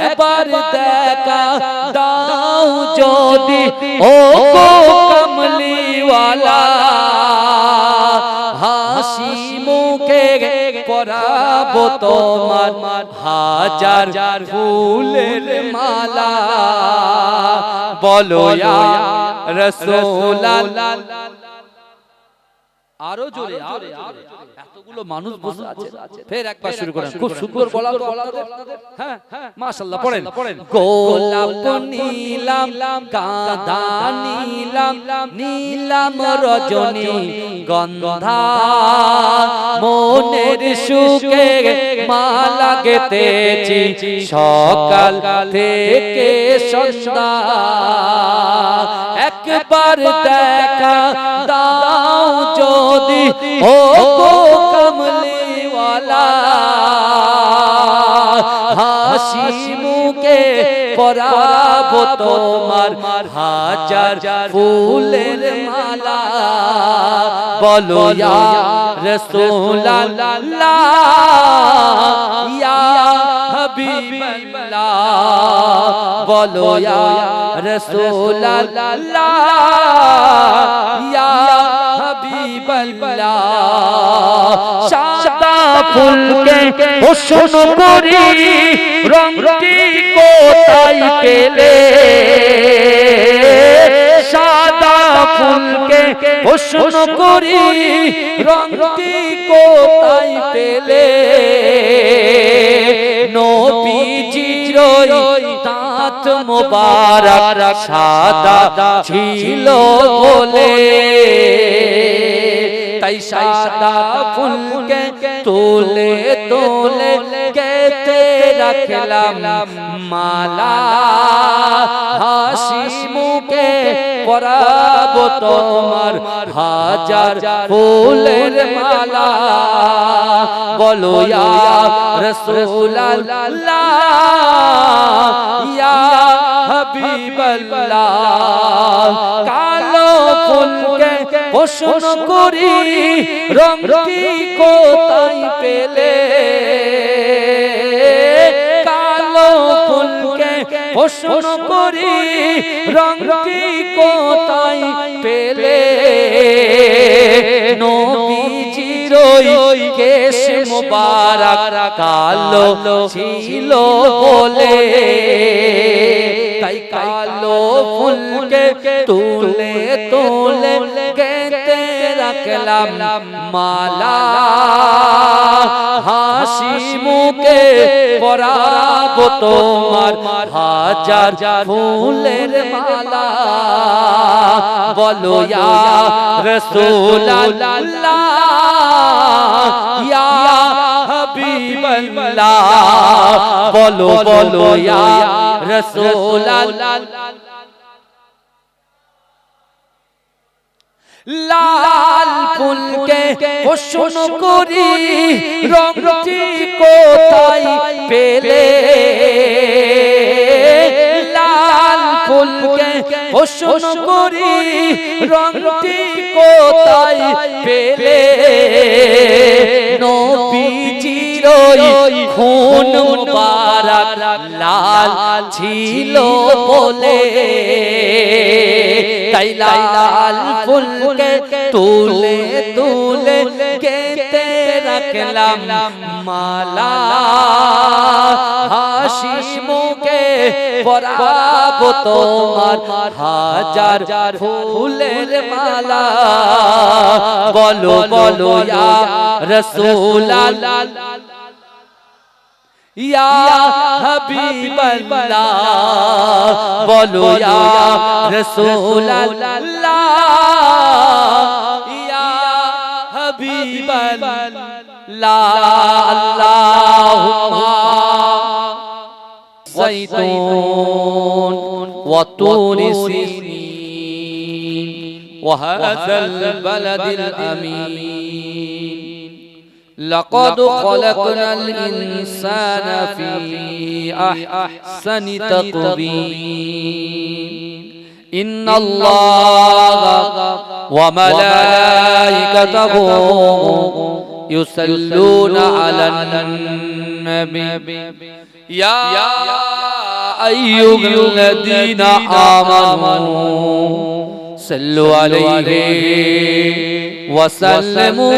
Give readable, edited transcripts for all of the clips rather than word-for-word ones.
একবার দেখা দাও যদি ও গো কামলিওয়ালা, হাসি মুখে পরাবো তোমার হাজার ফুলের মালা। বলো ইয়া রাসূলুল্লাহ। আরো জোরে, এতগুলো মানুষ বসে আছে, ফের একবার শুরু করেন। খুব সুন্দর বলা তো আপনাদের, হ্যাঁ মাশাআল্লাহ। পড়েন। গোলাপ নীলাম গাঁদা নীলাম, নীলাম রজনী গন্ধা, মনের সুখে মালা গেথেছি সকাল থেকে সন্ধ্যা। একবার দেখা দাও যদি ও গো কামলিওয়ালা, হাসি মুখে পরাবো তোমার হাজার ফুলের মালা। বলো ইয়া রাসূলুল্লাহ, ইয়া হাবিবাল্লাহ। বলো ইয়া রাসূলুল্লাহ, ইয়া হাবিবাল্লাহ। সাদা ফুলকে হোসন করি, রংটি কোথায় পেলে? সাদা ফুলকে হোসন করি, রংটি কোথায় পেলে? নবীজির দাঁত মোবারক সাদা ছিল বলে, তাই সাদা ফুলকে তোলে তোলে গেথে রাখলাম মালা। হাসি মুখে পরাবো তোমার হাজার ফুলের মালা। বলো ইয়া রাসূলুল্লাহ, ইয়া হাবিবাল্লাহ। কালো ফুলকে হোসন করি, রংটি কোথায় পেলে? কালো ফুলকে হোসন করি, রংটি কোথায় পেলে? নবীজির কেশ মোবারক কালো ছিল বলে, তাই কালো ফুলকে তুলে তুলে গেথে রাখলাম মালা। হাসি মুখে পরাবো তোমার হাজার ফুলের মালা। বলো ইয়া রাসূলুল্লাহ, ইয়া হাবিবাল্লাহ। বলো ইয়া রাসূলুল্লাহ। লাল ফুলকে হোসন করি, রংটি কোথায় পেলে? লাল ফুলকে হোসন করি, রংটি কোথায় পেলে? নবীজির খুন মুবারক লাল ছিল বলে, তাই লাল ফুলকে তুলে তুলে গেথে রাখলাম মালা। হাসি মুখে পরাবো তোমার হাজার ফুলের মালা। বলো ইয়া রাসূলুল্লাহ, ইয়া হাবিবাল্লাহ। বলো ইয়া রাসূলুল্লাহ, ইয়া হাবিবাল্লাহ। আল্লাহুম্মা যাইতুন ওয়া তুরি সিনিন ওয়া হাযাল বালাদিল আমিন। لقد خلقنا الإنسان في أحسن تقويم إن الله وملائكته يصلون على النبي يا আইয়ুহাল্লাযীনা আমানু সাল্লু আলাইহি ওয়া সাল্লিমু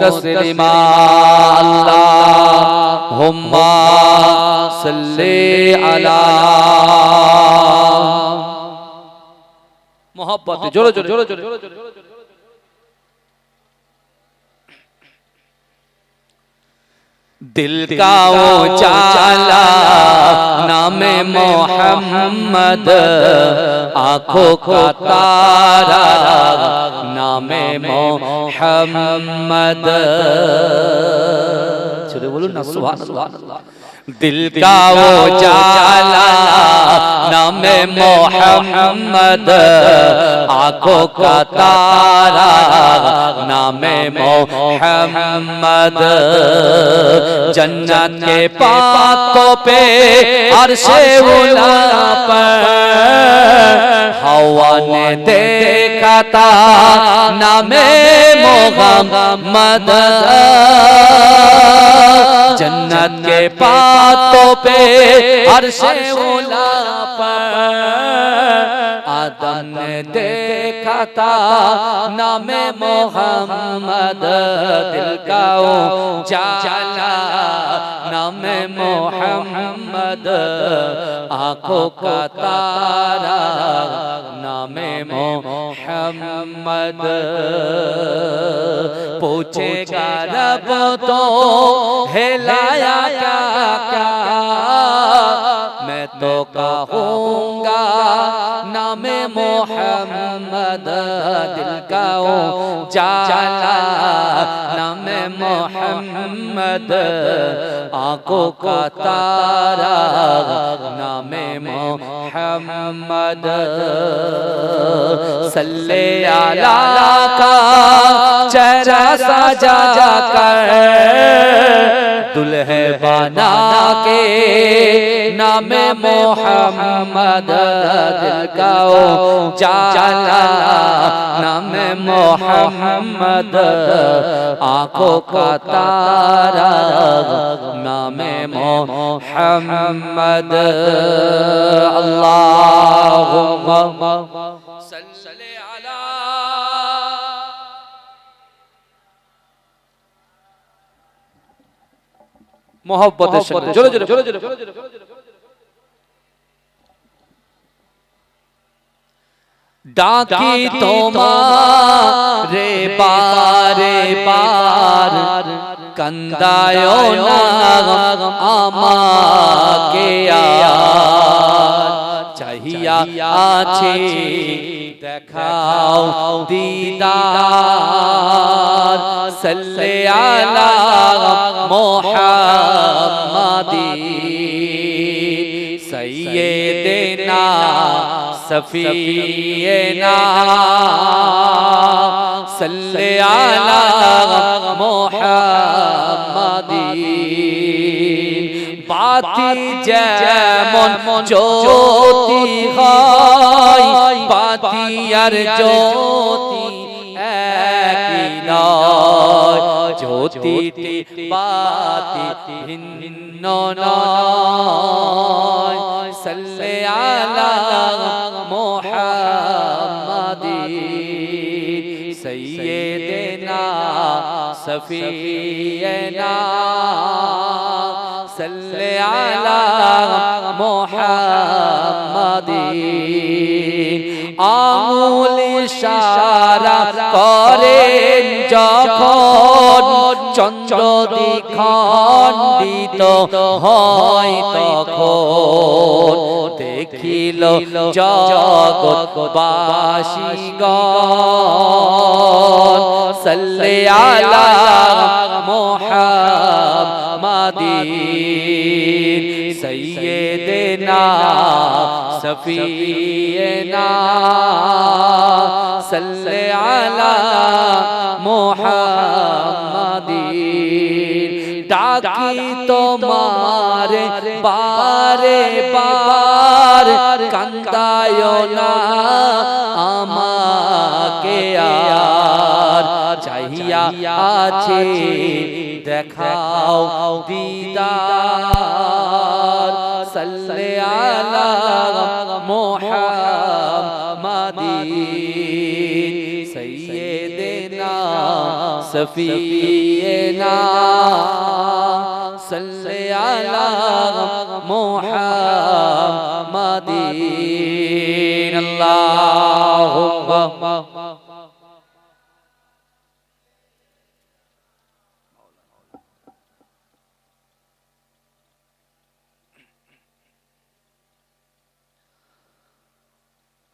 তাসলিমা আল্লাহুম্মা সাল্লি আলা मोहब्बत जोरो जोरो जोरो जोरो दिल का उजाला नामे मोहम्मद आँखों का तारा नामे मोहम्मद चलो बोलो ना सुभान अल्लाह दिल का उजाला नामे मोहम्मद आँखों का तारा नामे मोहम्मद जन्नत के पातों पे अर्शे उला पर हवा ने देखा था नामे मोहम्मद जन्नत के पातों पे अर्शे उला पर आदम ने देखा था नामे मोहम्मद दिल का उजाला नामे मोहम्मद आँखों का तारा नामे मोहम्मद पूछेगा रब तो हिलाया क्या क्या मैं तो कहूँगा नामे मोहम्मद दिल का उजाला नामे मोहम्मद आँखों का तारा नामे मोहम्मद सल्ले अला का चेहरा सजा कर दुल्हे बना के नामे मोहम्मद दिल का उजाला नामे मोहम्मद आँखों का तारा नामे मोहम्मद अल्लाहुम्मा सल्ली अला मोहब्बत से जोरो जोरो जोरो जोरो डाकी तुम्हारे बारे बार कंदायो ना आमा के यार चाहिया आछे देखाओ दीदार सल्ले अला मोहम्मदी सय्यदना सफीना सल्ले अला मोहम्मदी बाती जेमन ज्योति হয় बाती আর জ্যোতি একই নয় জ্যোতিতে বাতি ভিন্ন নয় সাল্লে আলা মুহাম্মাদি সাইয়্যিদিনা সফিয়্যিনা সাল্লে আলা মুহাম্মাদি আঙুল ইশারা করেন যখন চন্দ্র দ্বিখণ্ডিত হয় তখন দেখিল জগৎবাসীগণ সাল্লে আলা মুহাম্মাদিন সৈয়দনা সফিয়না সাল্লে আলা মুহাম্মাদিন ডাকি তোমারে বারে বার কান্দায়ো না আমাকে আর চাহিয়া আছে দেখাও দিদার সাল্লি আলা মুহাম্মাদিন সাইয়্যিদিনা সফিয়্যিনা সাল্লি আলা মুহাম্মাদিন আল্লাহুম্মা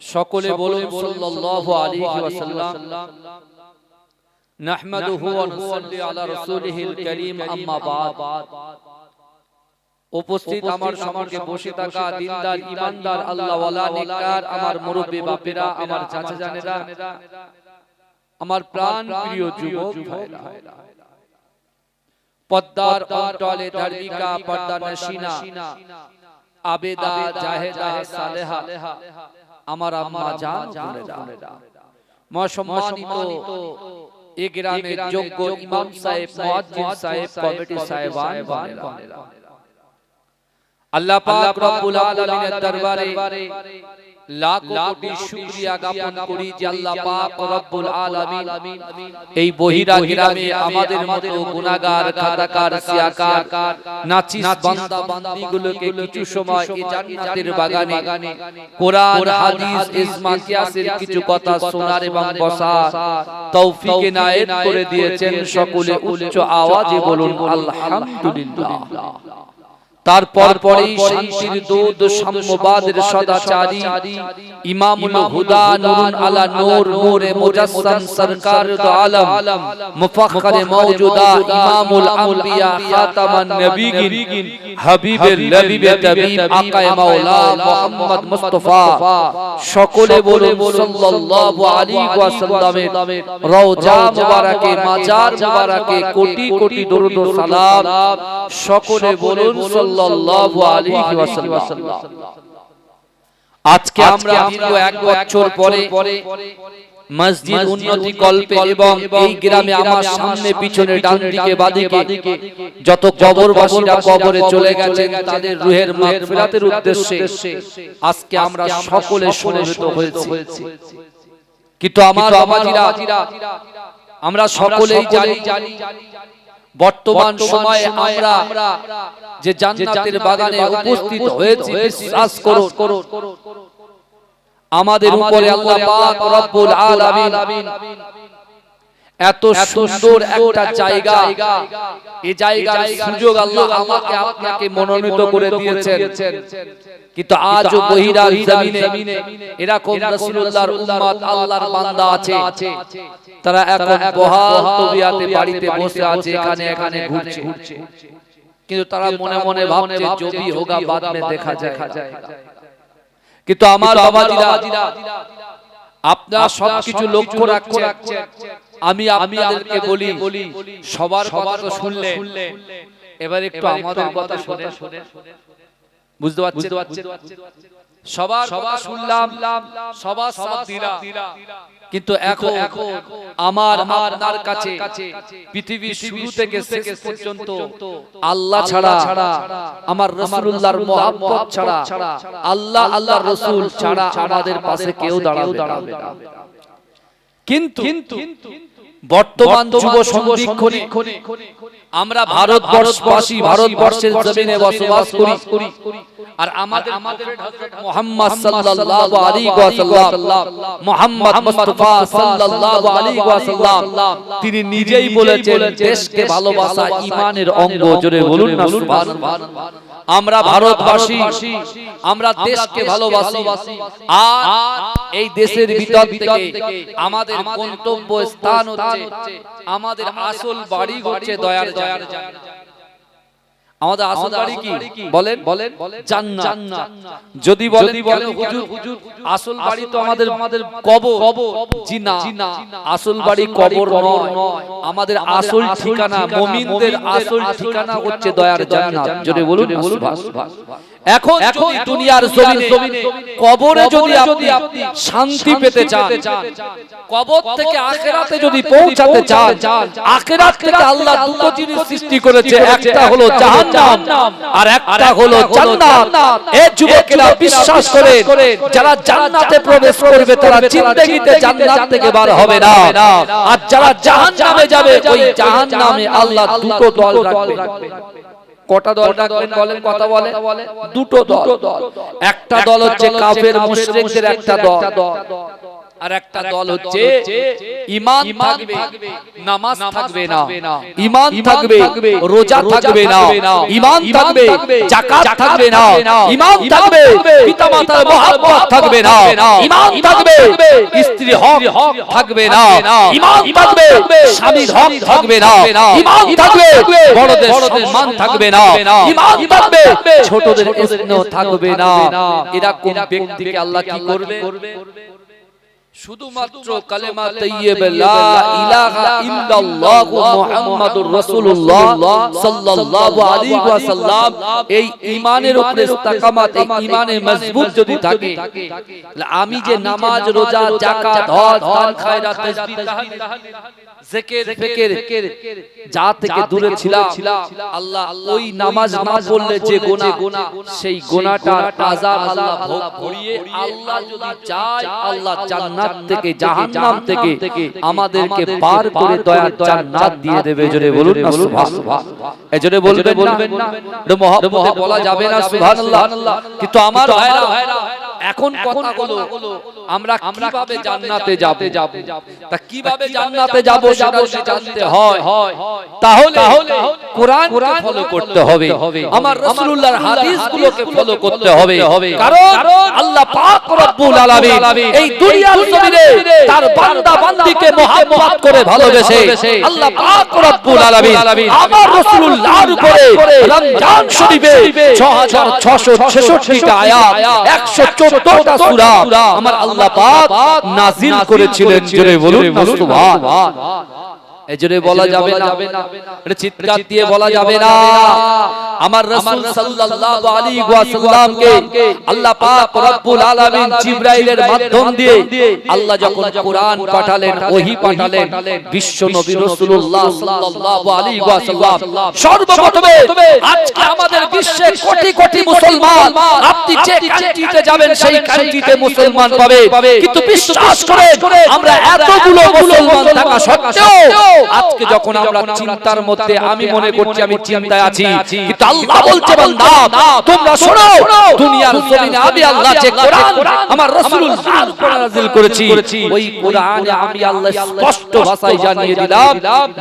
সকলে বলুন সাল্লাল্লাহু আলাইহি ওয়াসাল্লাম নাহমাদুহু ওয়া নুসাল্লি আলা রাসূলিহিল কারীম আম্মা বাদ। উপস্থিত আমার সম্মুখে বসে থাকা দিনদার ঈমানদার আল্লাহওয়ালা নেককার আমার মুরব্বি বাপেরা, আমার চাচা জানেরা, আমার প্রাণ প্রিয় যুবক ভাইরা, পদ্মার অন্তলে ধার্মিকা পর্দা নশিনা আবেদা জাহেদা সালেহা আমার আম্মা জান বোনেরা, মহাসম্মানিত এই গ্রামের যোগ্য ইমাম সাহেব, মুয়াজ্জিন সাহেব, কমিটি সাহেবান বোনেরা, আল্লাহ পাক রব্বুল আলামিনের দরবারে লাখ কোটি শুকরিয়া জ্ঞাপন করি যে আল্লাহ পাক রব্বুল আলামিন এই বহিরা গ্রামে আমাদের মতো গুনাহগার, খাতাকার, সিয়াকার, নাচিস বান্দা বান্দীগুলোকে কিছু সময় এই জান্নাতের বাগানে কোরআন, হাদিস, ইজমা, কিয়াসের কিছু কথা শোনার এবং বসার তৌফিক এনায়েত করে দিয়েছেন। সকলে উচ্চ আওয়াজে বলুন আলহামদুলিল্লাহ। তারপর পরেই শান্তির দূত, সাম্যবাদের সদাচারী, ইমামুল হুদা, নূরুন আলা নূর, নূরে মুজাসসাম, সরকার দো আলম, মুফাখখারে মওজুদা, ইমামুল আম্বিয়া, খাতামান নবিয়িন, হাবিবের লবিবে তাবিব, আকায়ে মাওলা মুহাম্মদ মুস্তাফা। সকলে বলুন সাল্লাল্লাহু আলাইহি ওয়াসাল্লামের রওজা মুবারাকে, মাজার মুবারাকে কোটি কোটি দরুদ ও সালাম। সকলে বলুন সাল্লাল্লাহু আলাইহি ওয়াসাল্লাম। আজকে আমরা দীর্ঘ 1 বছর পরে মসজিদ উন্নতি কল্পে এবং এই গ্রামে আমার সামনে পিছনে ডান দিকে বাদিকে যত কবরবাসীরা কবরে চলে গেছেন তাদের রূহের মাগফিরাতের উদ্দেশ্যে আজকে আমরা সকলে সমবেত হয়েছি। কিন্তু আমার বাবাজিরা, আমরা সকলেই জানি বর্তমান সময়ে আমরা যে জান্নাতের বাগানে উপস্থিত হয়েছি, বিশ্বাস করুন আমাদের উপরে আল্লাহ পাক রব্বুল আলামিন এত সুন্দর একটা জায়গা, এই জায়গার সুযোগ আল্লাহ আমাকে আপনাকে মনোনীত করে দিয়েছেন। কিন্তু আজও বহিরা জমিনে এরকম রাসূলুল্লাহর উম্মত, আল্লাহর বান্দা আছে, তারা এখন বহাল তবিয়াতে বাড়িতে বসে আছে, এখানে এখানে ঘুরছে, কিন্তু তারা মনে মনে ভাবছে जो भी होगा बाद में देखा जाएगा। কিন্তু আমার বাবাজিরা, আপনারা সবকিছু লক্ষ্য রাখছেন, আমি আপনাদেরকে বলি সবার কথা তো শুনলে, এবার একটু আমাদের কথা শুনে বুঝতে পারছেন? সবার কথা শুনলাম, সবার সাথ দিলাম, কিন্তু এখন আমার আপনার কাছে পৃথিবীর শুরু থেকে শেষ পর্যন্ত আল্লাহ ছাড়া, আমার রাসূলুল্লাহর মহব্বত ছাড়া, আল্লাহ আল্লাহর রাসূল ছাড়া আমাদের পাশে কেউ দাঁড়াবে না। কিন্তু বর্তমান যুব সন্ধিক্ষণে আমরা ভারতবর্ষবাসী, ভারতবর্ষের জমিনে বসবাস করি, আর আমাদের হযরত মুহাম্মদ সাল্লাল্লাহু আলাইহি ওয়াসাল্লাম, মুহাম্মদ মুস্তাফা সাল্লাল্লাহু আলাইহি ওয়াসাল্লাম তিনি নিজেই বলেছেন দেশকে ভালোবাসা ঈমানের অঙ্গ। জোরে বলুন না সুবহানাল্লাহ। আমরা ভারতবাসী, আমরা দেশকে ভালোবাসি, আর এই দেশের ভিতর থেকে আমাদের গন্তব্য স্থান হচ্ছে, আমাদের আসল বাড়ি হচ্ছে দয়ার জান্নাত। আমাদের আসল বাড়ি কি বলেন? জান্নাত। যদি বলেন হুজুর আসল বাড়ি তো আমাদের কবর, জি না, আসল বাড়ি কবর নয়, আমাদের আসল ঠিকানা, মুমিনদের আসল ঠিকানা হচ্ছে দয়ার জান্নাত। যদি বলুন সুবহানাল্লাহ। এখন যদি দুনিয়ার জমিনে কবরে যদি আপনি শান্তি পেতে চান, কবর থেকে আখিরাতে যদি পৌঁছাতে চান, আখিরাত থেকে আল্লাহ দুটো জিনিস সৃষ্টি করেছে, একটা হলো জাহান্নাম, জাহান্নাম আর একটা হলো জান্নাত। এই যুবকেরা বিশ্বাস করে যারা জান্নাতে প্রবেশ করবে তারা জিন্দেগিতে জান্নাত থেকে বার হবে না, আর যারা জাহান্নামে যাবে ওই জাহান্নামে আল্লাহ দুটো দল রাখবে। কটা দল রাখবেন বলেন? কথা বলে দুটো দল। একটা দল হচ্ছে কাফের মুশরিকদের একটা দল, আর একটা দল হচ্ছে ঈমান থাকবে, নামাজ থাকবে না, ঈমান থাকবে, রোজা থাকবে না, ঈমান থাকবে, যাকাত থাকবে না, ঈমান থাকবে, পিতামাতার মহব্বত থাকবে না, ঈমান থাকবে, স্ত্রী হক থাকবে না, ঈমান থাকবে, স্বামীর হক থাকবে না, ঈমান থাকবে, বড়দের সম্মান থাকবে না, ঈমান থাকবে, ছোটদের স্নেহ থাকবে না। এরকম ব্যক্তিকে আল্লাহ কি করবে? শুধুমাত্র কালেমা তাইয়্যিবা লা ইলাহা ইল্লাল্লাহু মুহাম্মাদুর রাসূলুল্লাহ সাল্লাল্লাহু আলাইহি ওয়াসাল্লাম, এই ঈমানের উপরে ইস্তেকামাত, এই ঈমানে মজবুত যদি থাকে, আমি যে নামাজ, রোজা, যাকাত, হজ, দান, খায়রাত, তাসবিহ, তাহলিল, জিকির, ফিকির যা থেকে দূরে ছিলাম, আল্লাহ ওই নামাজ না পড়লে যে গুনাহ, সেই গুনাহটার আযাব আল্লাহ ভোগ করিয়ে আল্লাহ যদি চায় আল্লাহ জান্নাত থেকে, জাহান্নাম থেকে আমাদেরকে পার করে দয়ার জান্নাত দিয়ে দেবে। জোরে বলুন না সুবহানাল্লাহ। এজন্য বলবেন না, এটা মহব্বতে বলা যাবে না সুবহানাল্লাহ। কিন্তু আমার ভাইরা, এখন কথা হলো আমরা কিভাবে জান্নাতে যাব? তা কিভাবে জান্নাতে যাব সেটা জানতে হয়। তাহলে কোরআনকে ফলো করতে হবে, আমার রাসূলুল্লাহর হাদিসগুলোকে ফলো করতে হবে। কারণ আল্লাহ পাক রব্বুল আলামিন এই দুনিয়ার জমিনে তার বান্দা বান্দীকে মহব্বত করে ভালোবেসে আল্লাহ পাক রব্বুল আলামিন আমার রাসূলুল্লাহর উপরে রমজান শরীফে 6666টা আয়াত, 114টা সূরা আমার আল্লাহ পাক নাযিল করেছিলেন। জোরে বলুন না সুবহানাল্লাহ। এজন্য বলা যাবে না, এটা চিৎকার দিয়ে বলা যাবে না। আমার রাসূল সাল্লাল্লাহু আলাইহি ওয়াসাল্লামকে আল্লাহ পাক রব্বুল আলামিন জিবরাইলের মাধ্যম দিয়ে আল্লাহ যখন কোরআন পাঠালেন, ওহী পাঠালেন, বিশ্ব নবী রাসূলুল্লাহ সাল্লাল্লাহু আলাইহি ওয়াসাল্লাম সর্বপ্রথমে আজকে আমাদের বিশ্বে কোটি কোটি মুসলমান, আপনি যে কান্ট্রিতে যাবেন সেই কান্ট্রিতে মুসলমান পাবে, কিন্তু বিশ্বাস করেন আমরা এতগুলো মুসলমান থাকা সত্ত্বেও আজকে যখন আমরা চিন্তার মধ্যে, আমি মনে করছি আমি চিন্তায় আছি, কিন্তু আল্লাহ বলছে বান্দা তোমরা শোনো, দুনিয়ার জমিনে আমি আল্লাহ যে কোরআন আমার রাসূলুল্লাহর উপর নাযিল করেছি, ওই কোরআনে আমি আল্লাহ স্পষ্ট ভাষায় জানিয়ে দিলাম,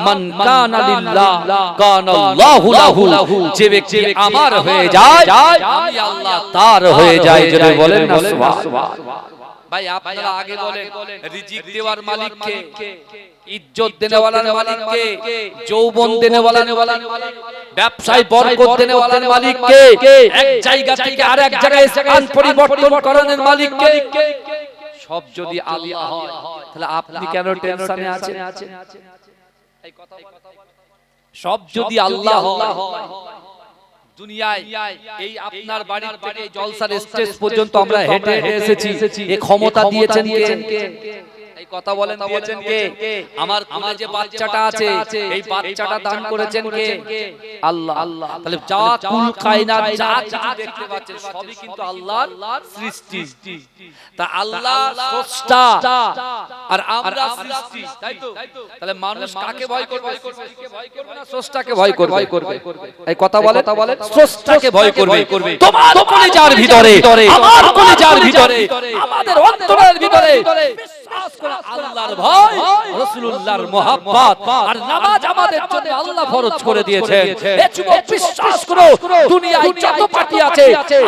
মান কানা লিল্লাহ কানা আল্লাহু লাহু, যে ব্যক্তি আমার হয়ে যায় আমি আল্লাহ তার হয়ে যাই। যদি বলেন না সুবহানাল্লাহ। ভাই আপনারা আগে বলেন রিজিক দেওয়ার মালিক কে? ইজ্জত দেনে ওয়ালার মালিক কে? যৌবন দেনে ওয়ালার মালিক? ব্যবসায় বরকত দেনে ওয়ালার মালিক কে? এক জায়গা থেকে আরেক জায়গায় স্থান পরিবর্তন করানোর মালিক কে? সব যদি আল্লাহ হয় তাহলে আপনি কেন টেনশনে আছেন? এই কথা সব যদি আল্লাহ হয়, দুনিয়ায় এই আপনার বাড়ি থেকে জলসার স্টেজ পর্যন্ত আমরা হেঁটে হেঁটে এসেছি, এই ক্ষমতা দিয়েছেন কে? এই কথা বলেন, দিয়েছেন কে? আমার কোলে যে বাচ্চাটা আছে এই বাচ্চাটা দান করেছেন কে? আল্লাহ। তাহলে যা কুল কায়নাত যা কিছু দেখতে পাচ্ছেন সবই কিন্তু আল্লাহর সৃষ্টি। তা আল্লাহ স্রষ্টা আর আমরা সৃষ্টি, তাই তো? তাহলে মানুষ কাকে ভয় করবে? সৃষ্টিকে ভয় করবে না স্রষ্টাকে ভয় করবে? এই কথা বলে স্রষ্টাকে ভয় করবে। তোমার কলিজার ভিতরে, আমার কলিজার ভিতরে, আমাদের অন্তরের ভিতরে বিশ্বাস করে আল্লাহর ভয়, রাসূলুল্লাহর মহব্বত আর নামাজ আমাদের জন্য আল্লাহ ফরজ করে দিয়েছেন। এই যুবক বিশ্বাস করো, দুনিয়ায় যত পার্টি আছে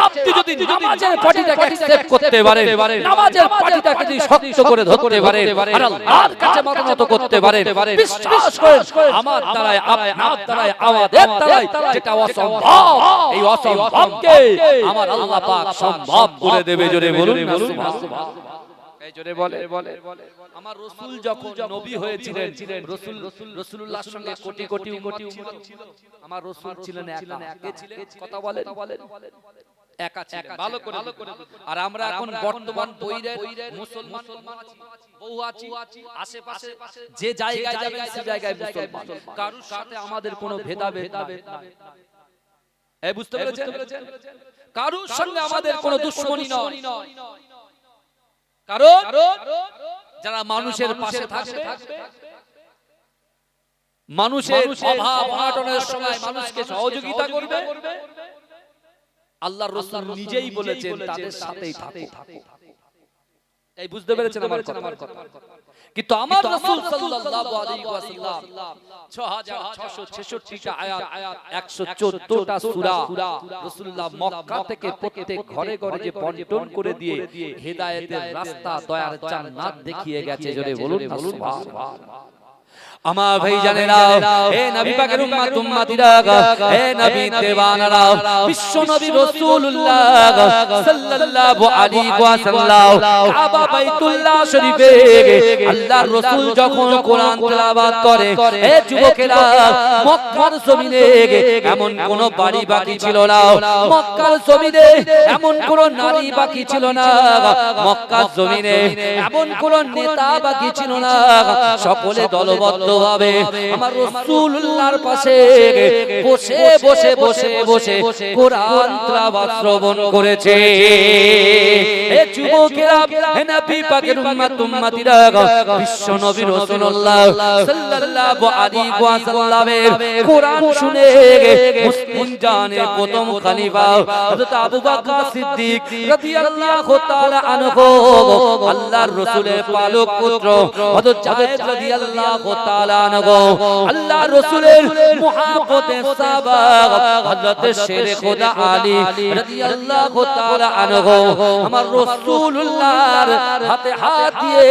আপনি যদি নামাজের পার্টিটাকে অ্যাকসেপ্ট করতে পারেন, নামাজের পার্টিটাকে যদি শক্ত করে ধরতে পারেন আর আল্লাহর কাছে মাথা নত করতে পারেন, বিশ্বাস করেন আমার দ্বারাই, আপনার দ্বারাই, আমাদের দ্বারাই যেটা অসম্ভব, এই অসম্ভবকে আমার আল্লাহ পাক সম্ভব করে দেবে। জোরে বলুন না সুবহানাল্লাহ। এই জোরে বলে আমার রাসূল যখন নবী হয়েছিলেন, রাসূলুল্লাহর সঙ্গে কোটি কোটি উম্মত ছিল, আমার রাসূল ছিলেন একা। কে ছিলেন? কথা বলেন, একা ছিলেন। ভালো করে। আর আমরা এখন বর্তমান বৈরের মুসলমান বহু আছি, আশেপাশে যে জায়গায় যাবেন সে জায়গায় মুসলমান, কারোর সাথে আমাদের কোনো ভেদাভেদ নাই। এই বুঝতে পেরেছেন? কারোর সঙ্গে আমাদের কোনো দুশ্মনী নয়, কারণ যারা মানুষের পাশে থাকবে, মানুষের অভাব অনটনের সময় মানুষকে সহযোগিতা করবে, আল্লাহর রাসূল নিজেই বলেছেন তাদের সাথেই থাকো। এই বুঝতে পেরেছেন আমার কথা? কিন্তু আমার রাসূল সাল্লাল্লাহু আলাইহি ওয়াসাল্লাম 6666 টা আয়াত 114 টা সূরা রাসূলুল্লাহ মক্কা থেকে প্রত্যেক ঘরে ঘরে যে বন্টন করে দিয়ে হেদায়েতের রাস্তা দয়ার জান্নাত দেখিয়ে গেছে। জোরে বলুন না সুবহানাল্লাহ। আমার ভাই জানেরা, হে নবী পাকের উম্মত উম্মতিরা, হে নবী দেওয়ানারা, বিশ্ব নবী রাসূলুল্লাহ সাল্লাল্লাহু আলাইহি ওয়াসাল্লাম কাবা বাইতুল্লাহ শরীফে আল্লাহর রাসূল যখন কোরআন তেলাওয়াত করে, হে যুবকেরা, মক্কার জমিনে এমন কোন বাড়ি বাকি ছিল না, মক্কার জমিনে এমন কোন নারী বাকি ছিল না, মক্কার জমিনে এমন কোন নেতা বাকি ছিল না, সকলে দলবদ্ধ ভাবে আমার রাসূলুল্লাহর পাশে বসে বসে বসে বসে কোরআন তেলাওয়াত শ্রবণ করেছে। হে যুবকেরা, হে নবী পাকের উম্মত উম্মতিরা, বিশ্ব নবী রাসূলুল্লাহ সাল্লাল্লাহু আলাইহি ওয়াসাল্লামের কোরআন শুনে মুসলিম জানের প্রথম খলিফা হযরত আবু বকর সিদ্দিক রাদিয়াল্লাহু তাআলা আনহু, আল্লাহর রাসূলের পালক পুত্র হযরত জায়েদ রাদিয়াল্লাহু তাআলা আনহু, আল্লাহর রাসূলের মুহাব্বতের সাহাবা হযরত শেরে খোদা আলী রাদিয়াল্লাহু তাআলা আনহু আমার রাসূলুল্লাহর হাতে হাত দিয়ে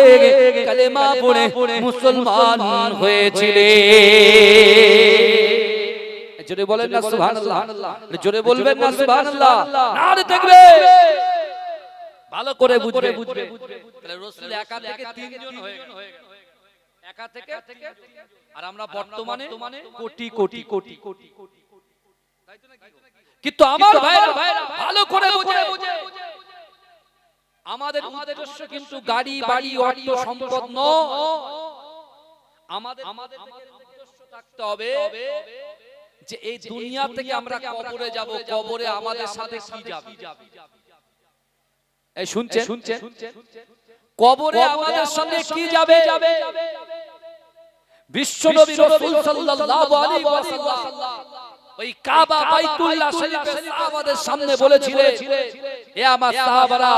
কালেমা পড়ে মুসলমান হয়েছিলেন। জোরে বলেন না সুবহানাল্লাহ, জোরে বলবেন না সুবহানাল্লাহ, নারে তাকবীর। ভালো করে বুঝবে, তাহলে রাসূল একা থেকে তিনজন হয়ে গেল, একা থেকে, আর আমরা বর্তমানে কোটি কোটি কোটি কোটি, তাই তো নাকি? কিন্তু আমার ভাইরা ভালো করে বুঝে, আমাদের উদ্দেশ্য কিন্তু গাড়ি বাড়ি অর্থ সম্পদ নয়, আমাদের উদ্দেশ্য থাকতে হবে যে এই দুনিয়া থেকে আমরা কবরে যাব, কবরে আমাদের সাথে কি যাবে। এই শুনছেন? কবরে আমাদের সঙ্গে কি যাবে? বিশ্ব নবী রাসূল সাল্লাল্লাহু আলাইহি ওয়াসাল্লাম ওই কাবা বাইতুল্লাহ শরীফে সাহাবাদের সামনে বলেছিলেন, হে আমার সাহাবারা,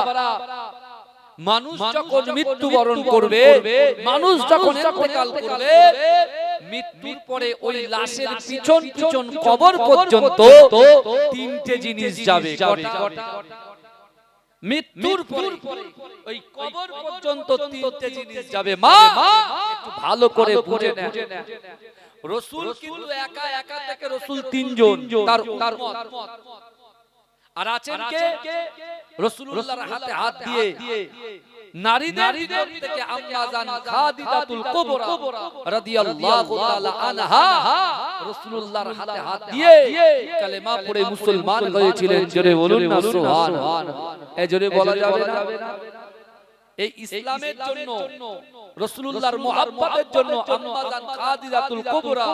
মানুষ যখন মৃত্যুবরণ করবে, মানুষ যখন ইন্তেকাল করবে, মৃত্যুর পরে ওই লাশের পিছন পিছন কবর পর্যন্ত তিনটে জিনিস যাবে। মৃত্যুর পরে ওই কবর পর্যন্ত তিনটে জিনিস যাবে। মা একটু ভালো করে বুঝে নেন, রাসূল কিন্তু একা একা থেকে রাসূল তিনজন, তার উম্মত আর আছেন কে? রাসূলুল্লাহর হাতে হাত দিয়ে নারীদের থেকে আম্মা জান খাদিজাতুল কুবরা রাদিয়াল্লাহু তাআলা আনহা রাসূলুল্লাহর হাতে হাত দিয়ে কালেমা পড়ে মুসলমান হয়েছিলেন। জোরে বলুন না সুবহানাল্লাহ। এই জোরে বলা যাবে না? এই ইসলামের জন্য, রাসূলুল্লাহর মুহাব্বতের জন্য আম্মা জান খাদিজাতুল কুবরা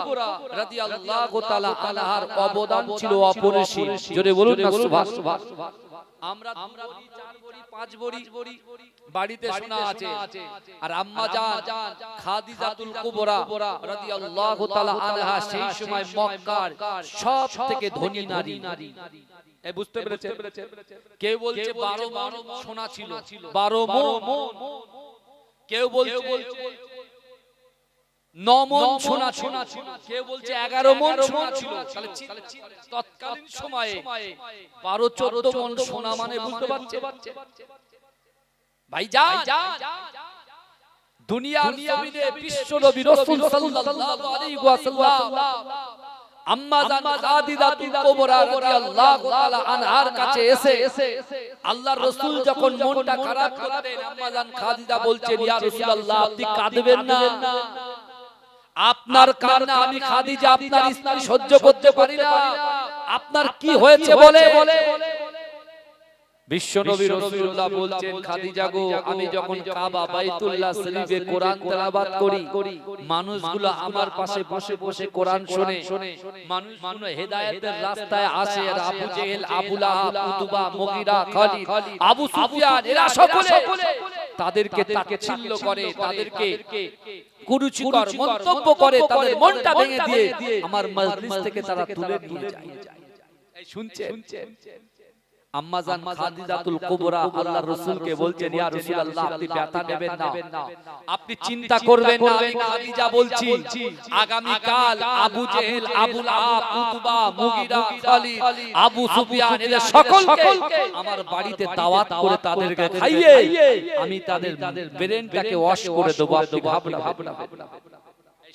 রাদিয়াল্লাহু তাআলা আনহার অবদান ছিল অপরিসীম। জোরে বলুন না সুবহানাল্লাহ। আমরা 2 বড়ি 4 বড়ি 5 বড়ি বাড়িতে শোনা আছে, আর আম্মা জান খাদিজাতুল কুবরা রাদিয়াল্লাহু তাআলা আনহা সেই সময় মক্কার সবথেকে ধনী নারী। এই বুঝতে পেরেছেন? কেউ বলছে 12 মণ সোনা ছিল, 12 মণ, কেউ বলছে 9 মণ সোনা ছিল, কেউ বলছে 11 মণ সোনা ছিল। তাহলে তৎকালীন সময়ে 12-14 মণ সোনা মানে বুঝতে পারছেন ভাইজান? দুনিয়ার জমিনে বিশ্ব নবী রাসূল সাল্লাল্লাহু আলাইহি ওয়াসাল্লাম আম্মা জান খাদিজাতুল কুবরা রাদিয়াল্লাহু তাআলা আনহার কাছে এসে আল্লাহর রাসূল যখন মনটা খারাপ করতেন, আম্মা জান খাদিজা বলছেন, ইয়া রাসূলুল্লাহ, আপনি কাঁদবেন না, আপনার কান্না আমি খাদিজা আপনার স্ত্রী সহ্য করতে পারি না, আপনার কি হয়েছে বলে। বিশ্বনবী রাসূলুল্লাহ বলছেন, খাদিজা গো, আমি যখন কাবা বাইতুল্লাহ শরীফে কোরআন তেলাওয়াত করি, মানুষগুলো আমার পাশে বসে বসে কোরআন শুনে, মানুষগুলো হেদায়েতের রাস্তায় আসে। আবু জেহেল, আবু লাহাব, উতবা, মুগীরা, খালিদ, আবু সুফিয়ান, এরা সকলে তাদেরকে তাচ্ছিল্য করে, তাদেরকে কুরুচিকর মন্তব্য করে, তাদের মনটা ভেঙে দিয়ে আমার মজলিস থেকে তারা তুলে নিয়ে যায়। এই শুনছেন? আম্মা জান খাদিজাতুল কুবরা আল্লাহর রাসূলকে বলছেন, ইয়া রাসূলুল্লাহ, আপনি ব্যথা নেবেন না, আপনি চিন্তা করবেন না, আমি খাদিজা বলছি, আগামী কাল আবু জেহেল, আবু লাহাব, উতবা, মুগীরা, খালিদ, আবু সুফিয়ান, এদের সকলকে আমার বাড়িতে দাওয়াত করে তাদেরকে খাইয়ে আমি তাদের ব্রেনটাকে ওয়াশ করে দেব। আপনি ভাবনা ভাবনা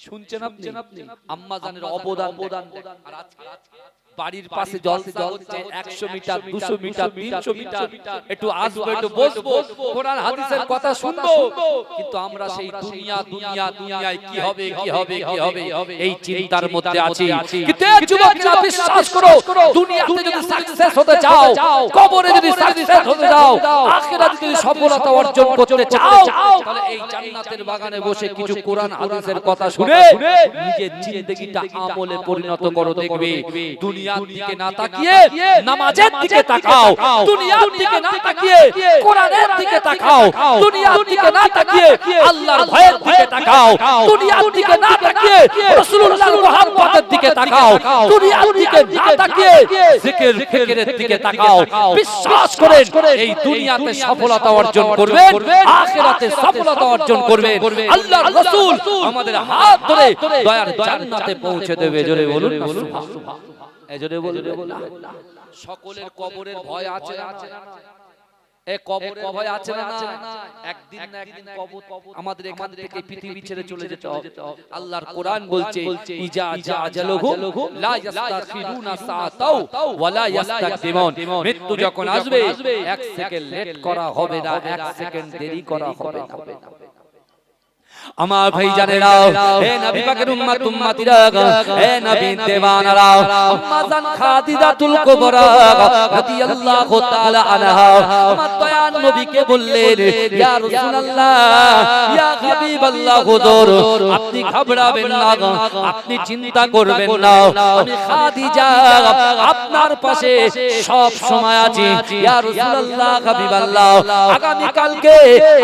শুনছেন? আপনি আম্মা জানের অবদান। আর আজকে বাড়ির পাশে জলসা হচ্ছে, 100 মিটার, 200 মিটার, 300 মিটার, একটু আসবো, একটু বসবো, কোরআন হাদিসের কথা শুনবো, কিন্তু আমরা সেই দুনিয়ায় কি হবে কি হবে কি হবে এই চিন্তার মধ্যে আছি। কিন্তু যুবকরা বিশ্বাস করো, দুনিয়াতে যদি সাকসেস হতে চাও, কবরে যদি সাকসেস হতে চাও, আখিরাতে যদি সফলতা অর্জন করতে চাও, তাহলে এই জান্নাতের বাগানে বসে কিছু কোরআন হাদিসের কথা শুনে নিজের জিন্দেগিটা আমলে পরিণত করো। দেখবে দুনিয়ার দিকে না তাকিয়ে নামাজের দিকে তাকাও, দুনিয়ার দিকে না তাকিয়ে কোরআনের দিকে তাকাও, দুনিয়ার দিকে না তাকিয়ে আল্লাহর ভয়ের দিকে তাকাও, দুনিয়ার দিকে না তাকিয়ে রাসূলুল্লাহর মুহাব্বতের দিকে তাকাও, দুনিয়ার দিকে না তাকিয়ে জিকির ফিকিরের দিকে তাকাও। বিশ্বাস করেন, এই দুনিয়াতে সফলতা অর্জন করবেন, আখিরাতে সফলতা অর্জন করবেন। আল্লাহর রাসূল আমাদের হাত ধরে দয়ার জান্নাতে পৌঁছে দেবে। জোরে বলুন সুবহানাল্লাহ। এজন্য বলুন, সকলের কবরের ভয় আছে না? এই কবরের ভয় আছে না? একদিন না একদিন কবর আমাদের এখান থেকে পৃথিবী ছেড়ে চলে যেতে হবে। আল্লাহর কোরআন বলছে, ইজা আজালুহু লা ইস্তাখিরুনা সাআতাও ওয়া লা ইস্তাকদিমুন। মৃত্যু যখন আসবে, এক সেকেন্ড লেট করা হবে না, এক সেকেন্ড দেরি করা হবে না। আমার ভাই জানেরা, হে নবী পাকের উম্মত উম্মতিরা, হে নবী দেওয়ানারা, আম্মা জান খাদিজাতুল কুবরা রাদিয়াল্লাহু তাআলা আনহা আমার দয়ার নবীকে বললেন, ইয়া রাসূলুল্লাহ, ইয়া হাবিবাল্লাহ, হুজুর, আপনি ঘাবড়াবেন না, আপনি চিন্তা করবেন না, আমি খাদিজা আপনার পাশে সব সময় আছি। ইয়া রাসূলুল্লাহ, হাবিবাল্লাহ, আগামী কালকে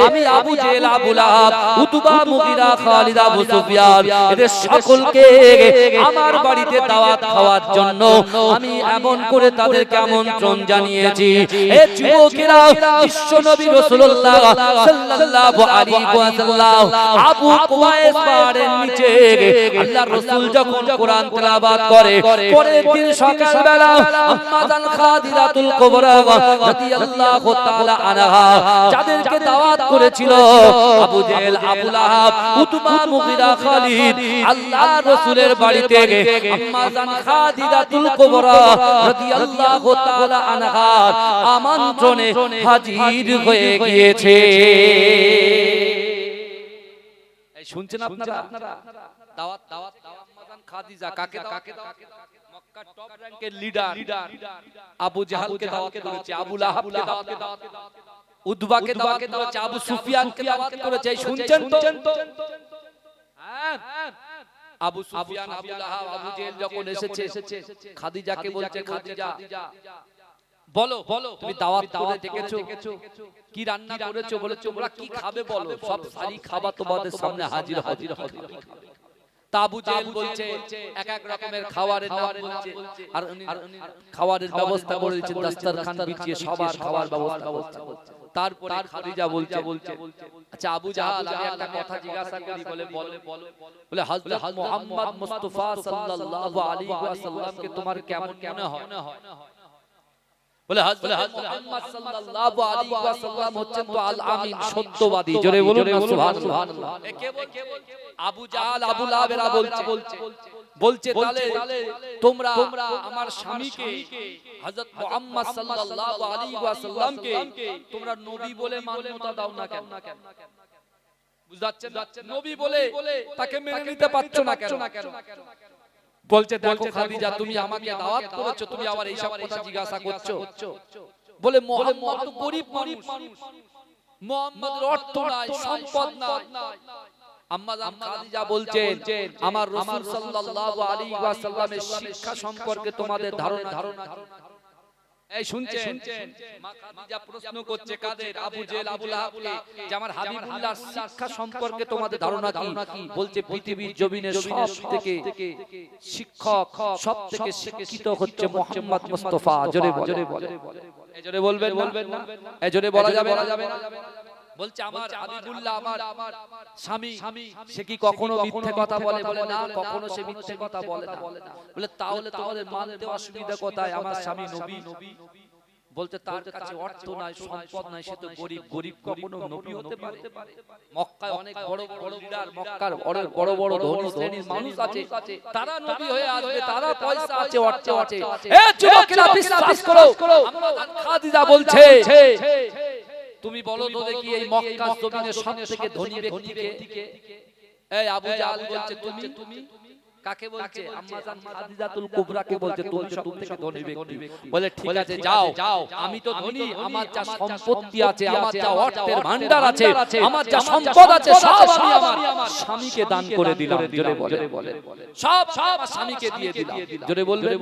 আমি আবু জেহেল, আবু লাহাব, উতবা, মুগীরা, খালিদ, আবু সুফিয়ান, এদের সকলকে আমার বাড়িতে দাওয়াত খাওয়ার জন্য আমি এমন করে তাদেরকে আমন্ত্রণ জানিয়েছি। এ যুবকেরা, বিশ্বনবী রাসূলুল্লাহ সাল্লাল্লাহু আলাইহি ওয়াসাল্লাম আবু কুবাইস পাহাড়ের নিচে আল্লাহর রাসূল যখন কোরআন তেলাওয়াত করে, পরের দিন সকালবেলা আম্মা জান খাদিজাতুল কুবরা রাদিয়াল্লাহু তাআলা আনহা যাদেরকে দাওয়াত করেছিল, আবু জেহেল, আবু লাহাব, উতবা, মুগীরা, খালিদ, আল্লাহর রাসূলের বাড়িতে আম্মা জান খাদিজাতুল কুবরা রাদিয়াল্লাহু তাআলা আনহার আমন্ত্রণে হাজির হয়ে গিয়েছে। এই শুনছেন আপনারা? দাওয়াত আম্মা জান খাদিজা কাকে দাওয়াত? মক্কার টপ র‍্যাঙ্কের লিডার আবু জাহালকে দাওয়াত করেছে, আবু লাহাবকে দাওয়াত করেছে, উতবাকে দাওয়াত করেছে, আবু সুফিয়ানকে দাওয়াত করেছে। শুনছেন তো? হ্যাঁ, আবু সুফিয়ান, আবু লাহাব, আবু জেহেল যখন এসেছে, খাদিজাকে বলছে, খাদিজা বলো, তুমি দাওয়াত করে ডেকেছো, কি রান্না করেছো? বলে, তোমরা কি খাবে বলো, সব সারি খাবার তোমাদের সামনে হাজির হাজির হাজির। তা আবু জেহেল বলছে, এক এক রকমের খাবারের নাম বলছে, আর খাবারের ব্যবস্থা করে দিয়েছে, দস্তরখান বিছিয়ে সবার খাবার ব্যবস্থা করছে। তারপরে খাদিজা বলছে, আচ্ছা আবু জাহাল, আমি একটা কথা জিজ্ঞাসা করি। বলে হযরত মুহাম্মদ মুস্তাফা সাল্লাল্লাহু আলাইহি ওয়াসাল্লামকে তোমার কেমন মনে হয়? বলে হযরত মুহাম্মদ সাল্লাল্লাহু আলাইহি ওয়াসাল্লাম হচ্ছেন তো আল আমিন, সত্যবাদী। জোরে বলুন সুবহানাল্লাহ। কে বলছে? আবু জাহাল, আবু লাহাব এরা বলছে তাহলে তোমরা আমার স্বামীকে হযরত মুহাম্মদ সাল্লাল্লাহু আলাইহি ওয়াসাল্লামকে তোমরা নবী বলে মান্যতা দাও না কেন? বুঝাচ্ছেন? নবী বলে তাকে মেনে নিতে পারছো না কেন? বলছে, দেখো খাদিজা, তুমি আমাকে দাওয়াত করেছো, তুমি আবার এইসব কথা জিজ্ঞাসা করছো। বলে মুহাম্মদ তো গরিব মানুষ, মুহাম্মাদের অর্থ নাই, সম্পদ নাই। আম্মা জান খাদিজা বলছেন আমার রাসূল সাল্লাল্লাহু আলাইহি ওয়াসাল্লামের শিক্ষা সম্পর্কে তোমাদের ধারণা এই শুনছেন? মা খাদিজা প্রশ্ন করছে কাদের? আবু জেহেল আবু লাহাবকে, যে আমার হাবিবুল্লাহর শিক্ষা সম্পর্কে তোমাদের ধারণা কি? বলছে পৃথিবীর জমিনে সবথেকে শিক্ষক, সবথেকে শিক্ষিত হচ্ছে মুহাম্মদ মুস্তাফা। জোরে বলে, এই জোরে বলবেন না? এই জোরে বলা যাবে না? বলছে আমার হাবিবুল্লাহ আমার স্বামী, সে কি কখনো মিথ্যে কথা বলে? বলে না, কখনো সে মিথ্যে কথা বলে না। বলে তাহলে তোমাদের মানতে অসুবিধা কোথায়? আমার স্বামী নবী। বলতে তার কাছে অর্থ নাই, সম্পদ নাই, সে তো গরিব। গরিব কখনো নবী হতে পারে? মক্কায় অনেক বড় বড় লিডার, মক্কার অনেক বড় বড় ধনী শ্রেণীর মানুষ আছে, তারা নবী হয়ে আসবে, তারা পয়সা আছে, অর্থ আছে। এ যুবকেরা বিশ্বাস করো, আম্মা জান খাদিজা বলছে তুমি বলো তো দেখি এই মক্কার জমিনে সবথেকে ধনী ব্যক্তিকে? এই আবু জাহল বলছে তুমি কাকে বলছে? আম্মা জান খাদিজাতুল কুবরাকে বলছে তুমি সবথেকে ধনী ব্যক্তি। বলে ঠিক আছে যাও, আমি তো ধনী, আমার যা সম্পত্তি আছে, আমার যা অর্থের ভান্ডার আছে, আমার যা সম্পদ আছে সব আমি আমার স্বামীকে দান করে দিলাম। জোরে বলে, সব আমার স্বামীকে দিয়ে দিলাম। জোরে বলবেন?